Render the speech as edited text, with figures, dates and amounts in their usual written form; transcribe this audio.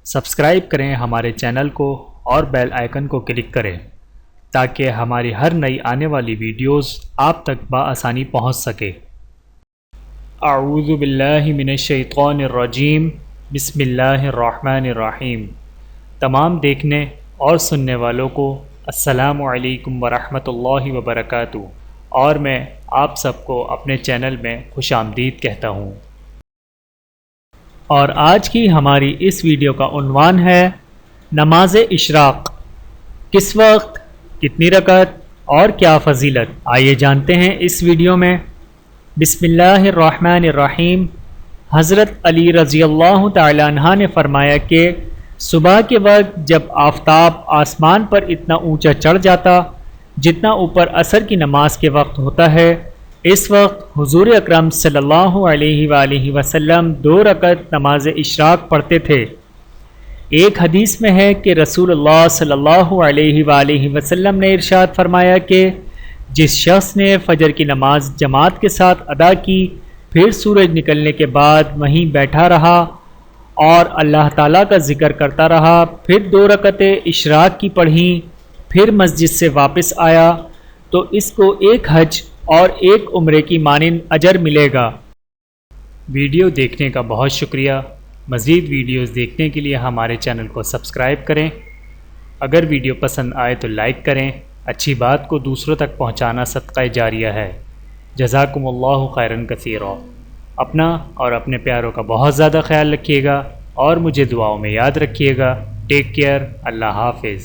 Subscribe کریں ہمارے channel کو اور بیل آئیکن کو کلک کریں تاکہ ہماری ہر نئی آنے والی ویڈیوز آپ تک بآسانی پہنچ سکے۔ اعوذ باللہ من الشیطان الرجیم، بسم اللہ الرحمن الرحیم۔ تمام دیکھنے اور سننے والوں کو السلام علیکم ورحمۃ اللہ وبرکاتہ، اور میں آپ سب کو اپنے چینل میں خوش آمدید کہتا ہوں۔ اور آج کی ہماری اس ویڈیو کا عنوان ہے نماز اشراق، کس وقت، کتنی رکعت اور کیا فضیلت۔ آئیے جانتے ہیں اس ویڈیو میں۔ بسم اللہ الرحمن الرحیم۔ حضرت علی رضی اللہ تعالی عنہ نے فرمایا کہ صبح کے وقت جب آفتاب آسمان پر اتنا اونچا چڑھ جاتا جتنا اوپر عصر کی نماز کے وقت ہوتا ہے، اس وقت حضور اکرم صلی اللہ علیہ وآلہ وسلم 2 رکعت نماز اشراق پڑھتے تھے۔ ایک حدیث میں ہے کہ رسول اللہ صلی اللہ علیہ وآلہ وسلم نے ارشاد فرمایا کہ جس شخص نے فجر کی نماز جماعت کے ساتھ ادا کی، پھر سورج نکلنے کے بعد وہیں بیٹھا رہا اور اللہ تعالیٰ کا ذکر کرتا رہا، پھر 2 رکعتیں اشراق کی پڑھیں، پھر مسجد سے واپس آیا تو اس کو 1 حج اور 1 عمرے کی مانند اجر ملے گا۔ ویڈیو دیکھنے کا بہت شکریہ۔ مزید ویڈیوز دیکھنے کے لیے ہمارے چینل کو سبسکرائب کریں۔ اگر ویڈیو پسند آئے تو لائک کریں۔ اچھی بات کو دوسروں تک پہنچانا صدقہ جاریہ ہے۔ جزاکم اللہ خیرا کثیرا۔ اپنا اور اپنے پیاروں کا بہت زیادہ خیال رکھیے گا اور مجھے دعاؤں میں یاد رکھیے گا۔ Take care. اللہ حافظ۔